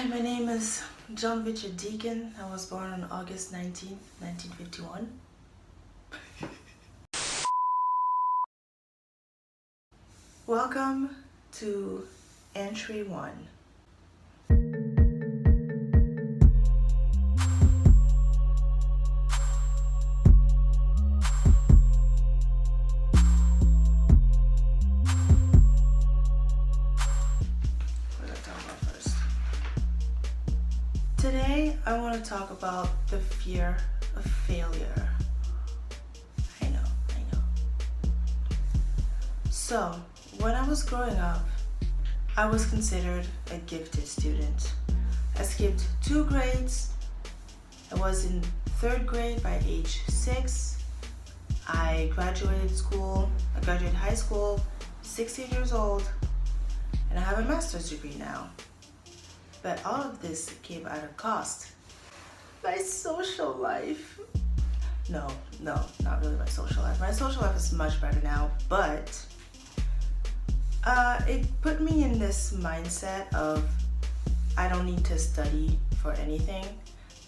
Hi, my name is John Richard Deacon. I was born on August 19th, 1951. Welcome to Entry 1. Today, I want to talk about the fear of failure. I know. So, when I was growing up, I was considered a gifted student. I skipped 2 grades. I was in 3rd grade by age 6. I graduated high school, 16 years old, and I have a master's degree now. But all of this came at a cost. My social life. No, not really my social life. My social life is much better now, but it put me in this mindset of I don't need to study for anything.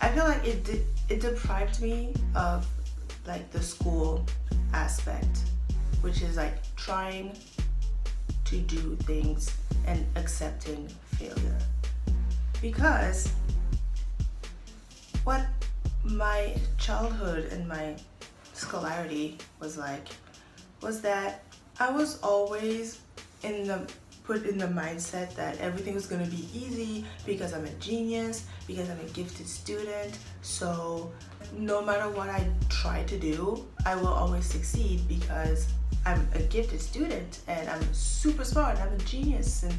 I feel like it deprived me of like the school aspect, which is like trying to do things and accepting failure. Because what my childhood and my scholarity was like was that I was always put in the mindset that everything was going to be easy because I'm a genius, because I'm a gifted student. So no matter what I try to do, I will always succeed because I'm a gifted student and I'm super smart, I'm a genius, and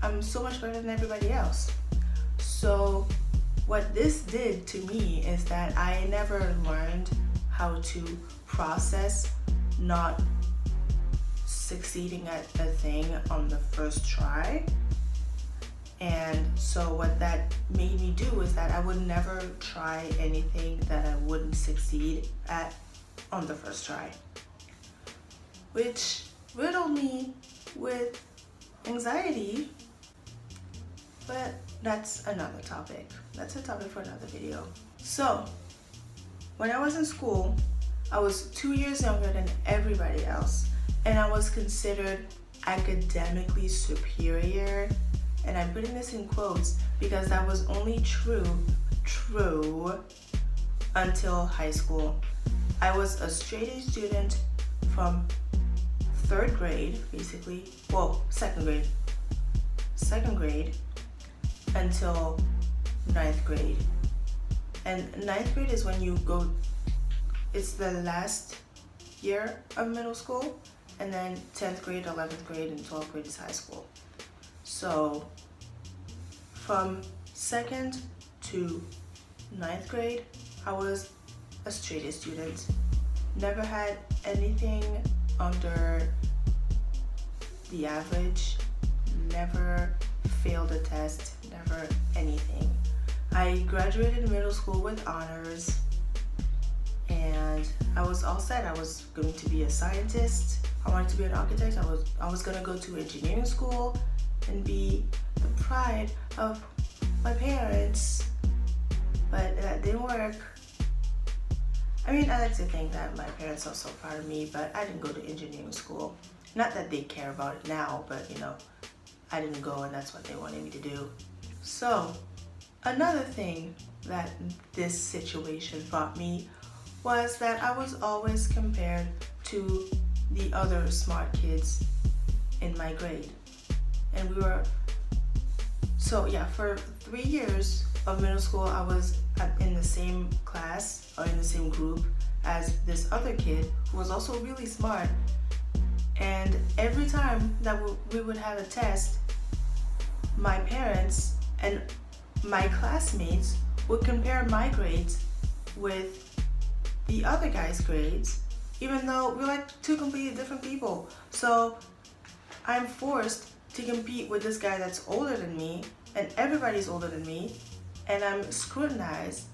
I'm so much better than everybody else. So what this did to me is that I never learned how to process not succeeding at a thing on the first try. And so what that made me do is that I would never try anything that I wouldn't succeed at on the first try, which riddled me with anxiety. But that's another topic. That's a topic for another video. So, when I was in school, I was 2 years younger than everybody else, and I was considered academically superior. And I'm putting this in quotes because that was only true until high school. I was a straight A student from 3rd grade, basically. Well, 2nd grade. 2nd grade until 9th grade. And 9th grade is when you go, it's the last year of middle school, and then 10th grade, 11th grade, and 12th grade is high school. So from 2nd to 9th grade, I was a straight A student. Never had anything under the average, never failed a test, never anything. I graduated middle school with honors, and I was all set. I was going to be a scientist. I wanted to be an architect. I was going to go to engineering school and be the pride of my parents, but that didn't work. I mean, I like to think that my parents are so proud of me, but I didn't go to engineering school. Not that they care about it now, but I didn't go, and that's what they wanted me to do. So, another thing that this situation brought me was that I was always compared to the other smart kids in my grade. And for 3 years of middle school, I was in the same class or in the same group as this other kid who was also really smart. And every time that we would have a test, my parents and my classmates would compare my grades with the other guy's grades, even though we're like 2 completely different people. So I'm forced to compete with this guy that's older than me, and everybody's older than me, and I'm scrutinized.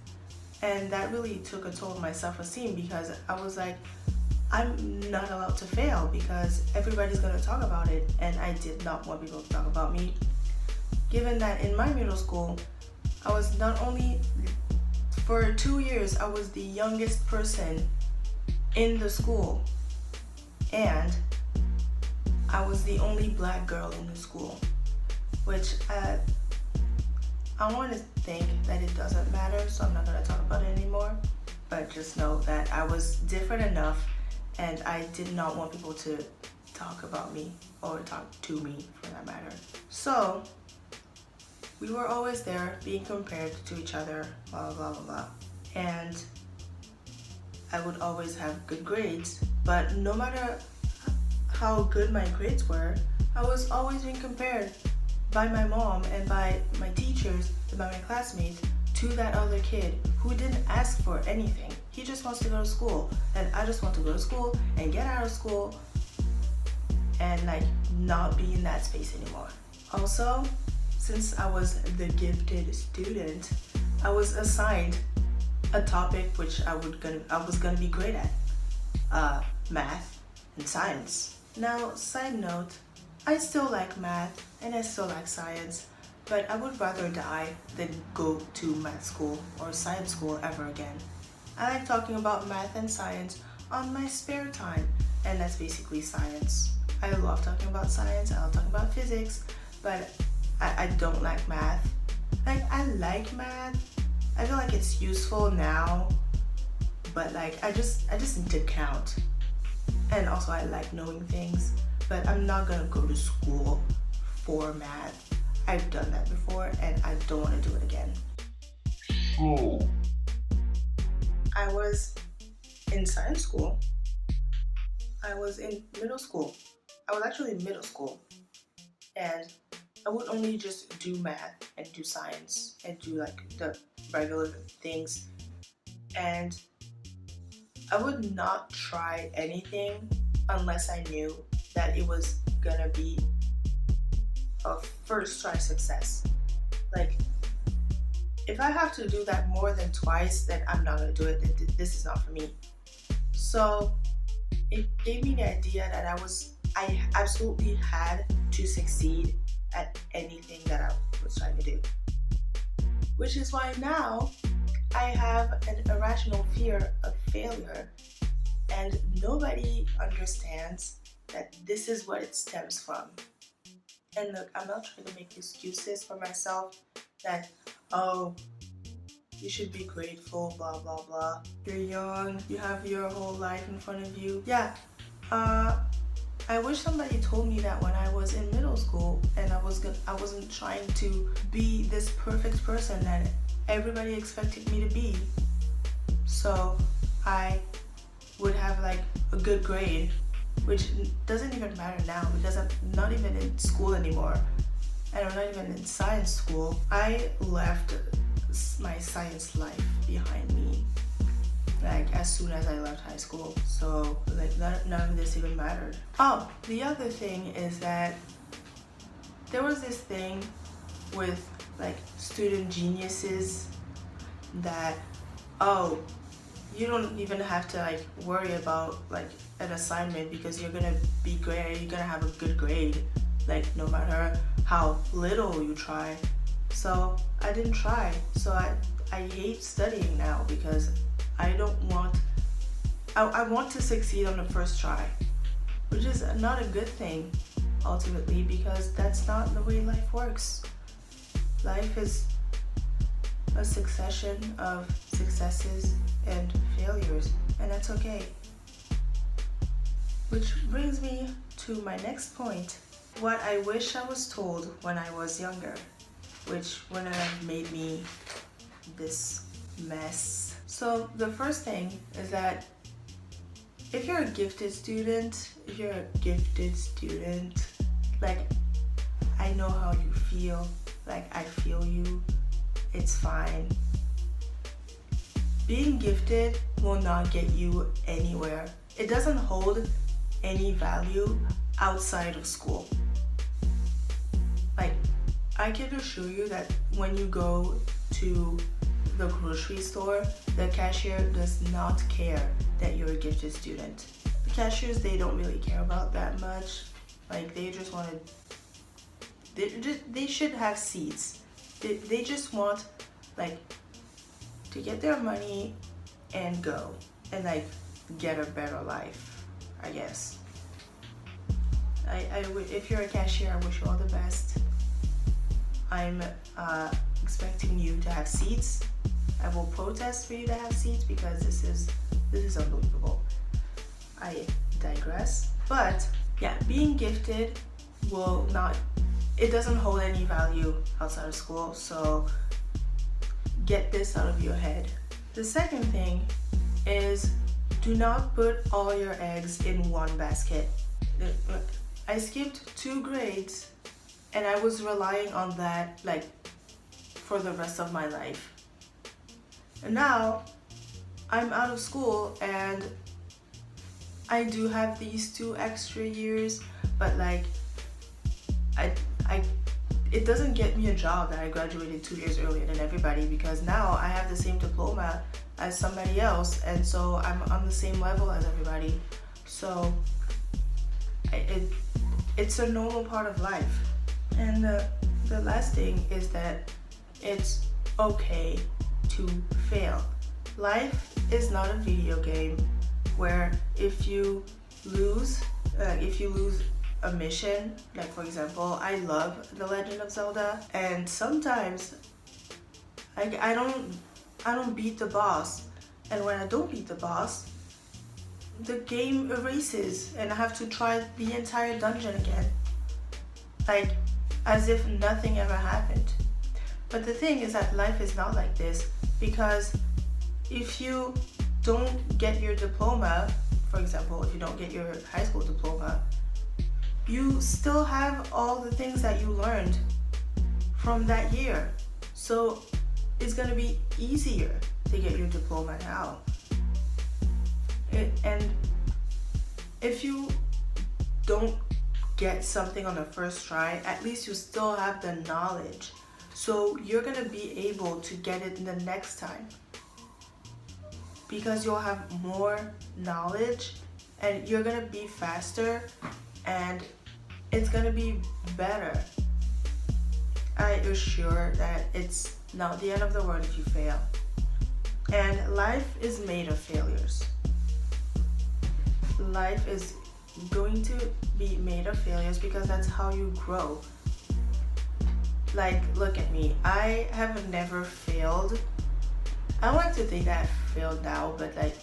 And that really took a toll on my self-esteem because I was like, I'm not allowed to fail because everybody's gonna talk about it, and I did not want people to talk about me. given that in my middle school, I was not only, for 2 years, I was the youngest person in the school, and I was the only black girl in the school, which I want to think that it doesn't matter, so I'm not going to talk about it anymore. But just know that I was different enough, and I did not want people to talk about me or talk to me for that matter. So we were always there being compared to each other, blah blah blah blah. And I would always have good grades, but no matter how good my grades were, I was always being compared by my mom and by my teachers and by my classmates to that other kid who didn't ask for anything. He just wants to go to school, and I just want to go to school and get out of school and like not be in that space anymore. Also, since I was the gifted student, I was assigned a topic which I was gonna be great at, math and science. Now, side note, I still like math and I still like science, but I would rather die than go to math school or science school ever again. I like talking about math and science on my spare time, and that's basically science. I love talking about science, I love talking about physics, but I don't like math. Like, I like math, I feel like it's useful now, but like I just need to count. And also I like knowing things, but I'm not gonna go to school for math. I've done that before and I don't want to do it again. So, I was in science school. I was in middle school. I was actually in middle school, and I would only just do math and do science and do like the regular things, and I would not try anything unless I knew that it was gonna be a first try success. Like, if I have to do that more than twice, then I'm not gonna do it. This is not for me. So it gave me the idea that I absolutely had to succeed at anything that I was trying to do. Which is why now I have an irrational fear of failure, and nobody understands that this is what it stems from. And look, I'm not trying to make excuses for myself that, oh, you should be grateful, blah blah blah. You're young, you have your whole life in front of you. Yeah, I wish somebody told me that when I was in middle school, and I wasn't trying to be this perfect person that everybody expected me to be. So I would have like a good grade, which doesn't even matter now because I'm not even in school anymore, and I'm not even in science school. I left my science life behind me, like as soon as I left high school. So like none of this even mattered. Oh, the other thing is that there was this thing with like student geniuses that, oh, you don't even have to like worry about like an assignment because you're gonna be great, you're gonna have a good grade, like no matter how little you try. So I didn't try. So I hate studying now because I want to succeed on the first try, which is not a good thing ultimately, because that's not the way life works. Life is a succession of successes and failures, and that's okay. Which brings me to my next point, what I wish I was told when I was younger, which wouldn't have made me this mess. So the first thing is that if you're a gifted student, like, I know how you feel, like I feel you, it's fine. Being gifted will not get you anywhere. It doesn't hold any value outside of school. Like, I can assure you that when you go to the grocery store, the cashier does not care that you're a gifted student. The cashiers, they don't really care about that much. Like, they just want to They should have seats. They just want like to get their money and go and like get a better life, I guess. If you're a cashier, I wish you all the best. I'm expecting you to have seats. I will protest for you to have seats because this is unbelievable. I digress. But yeah, being gifted it doesn't hold any value outside of school, so get this out of your head. The second thing is, do not put all your eggs in one basket. I skipped 2 grades and I was relying on that like for the rest of my life. And now I'm out of school and I do have these 2 extra years, but like it doesn't get me a job that I graduated 2 years earlier than everybody, because now I have the same diploma as somebody else, and so I'm on the same level as everybody. So it's a normal part of life. And the last thing is that it's okay to fail. Life is not a video game where if you lose a mission, like for example, I love The Legend of Zelda, and sometimes I don't beat the boss, and when I don't beat the boss, the game erases and I have to try the entire dungeon again, like as if nothing ever happened. But the thing is that life is not like this, because if you don't get your diploma, for example, if you don't get your high school diploma, you still have all the things that you learned from that year. So it's gonna be easier to get your diploma now. And if you don't get something on the first try, at least you still have the knowledge. So you're gonna be able to get it the next time, because you'll have more knowledge and you're gonna be faster and it's gonna be better. I assure that it's not the end of the world if you fail. And life is made of failures. Life is going to be made of failures because that's how you grow. Like, look at me. I have never failed. I don't like to think that I've failed now, but like,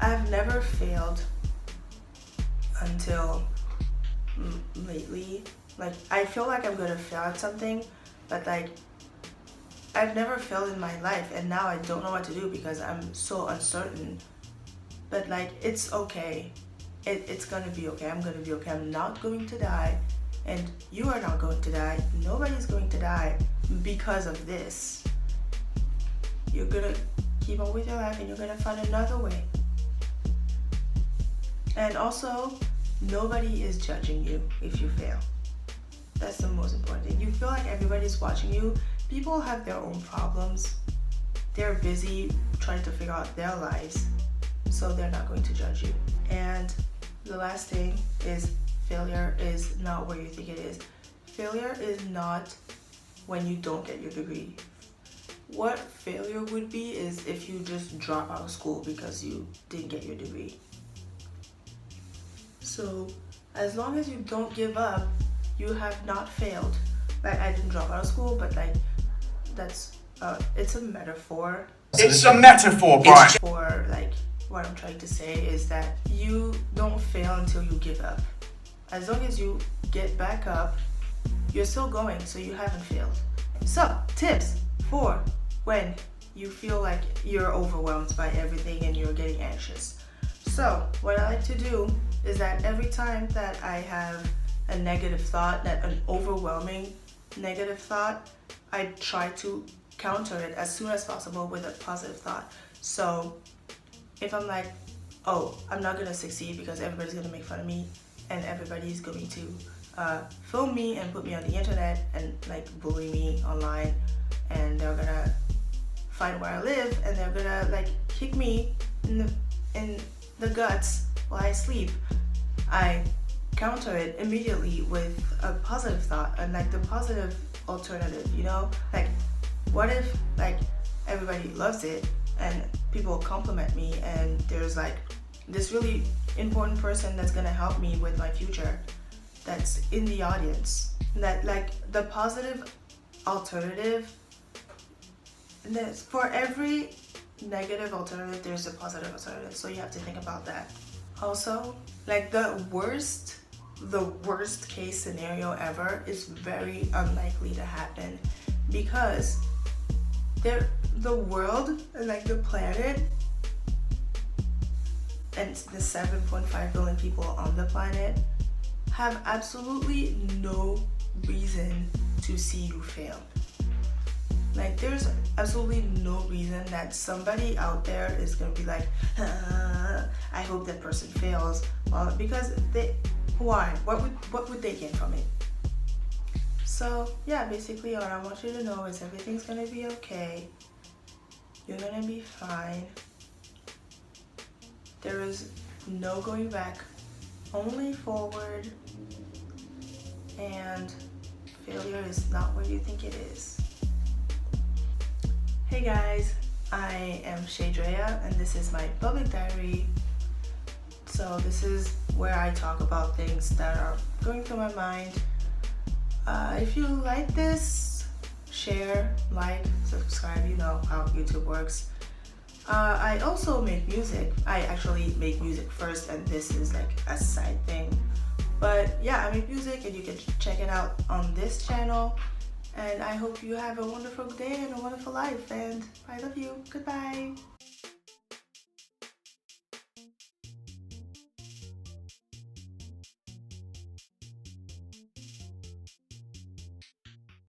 I've never failed until lately. Like, I feel like I'm gonna fail at something, but like, I've never failed in my life, and now I don't know what to do because I'm so uncertain. But like, it's okay. It's gonna be okay. I'm gonna be okay. I'm not going to die, and you are not going to die. Nobody's going to die because of this. You're gonna keep on with your life and you're gonna find another way. And also, nobody is judging you if you fail. That's the most important thing. You feel like everybody's watching you. People have their own problems. They're busy trying to figure out their lives, so they're not going to judge you. And the last thing is, failure is not where you think it is. Failure is not when you don't get your degree. What failure would be is if you just drop out of school because you didn't get your degree. So as long as you don't give up, you have not failed. Like, I didn't drop out of school, but like, that's it's a metaphor. It's a metaphor, Brian. For like, what I'm trying to say is that you don't fail until you give up. As long as you get back up, you're still going, so you haven't failed. So, tips for when you feel like you're overwhelmed by everything and you're getting anxious. So, what I like to do is that every time that I have a negative thought, an overwhelming negative thought, I try to counter it as soon as possible with a positive thought. So if I'm like, oh, I'm not gonna succeed because everybody's gonna make fun of me and everybody's going to film me and put me on the internet and like bully me online, and they're gonna find where I live and they're gonna like kick me in the guts while I sleep, I counter it immediately with a positive thought and like the positive alternative, you know? Like, what if like everybody loves it and people compliment me and there's like this really important person that's gonna help me with my future that's in the audience. That like the positive alternative, for every negative alternative there's a positive alternative, so you have to think about that. Also, like the worst case scenario ever is very unlikely to happen, because the world, like the planet and the 7.5 billion people on the planet have absolutely no reason to see you fail. Like there's absolutely no reason that somebody out there is gonna be like, I hope that person fails. Well, because why? What would they gain from it? So yeah, basically all I want you to know is everything's gonna be okay. You're gonna be fine. There is no going back, only forward, and failure is not where you think it is. Hey guys, I am Shay Drea and this is my public diary. So this is where I talk about things that are going through my mind. If you like this, share, like, subscribe, you know how YouTube works. I also make music. I actually make music first and this is like a side thing. But yeah, I make music and you can check it out on this channel. And I hope you have a wonderful day and a wonderful life. And I love you. Goodbye.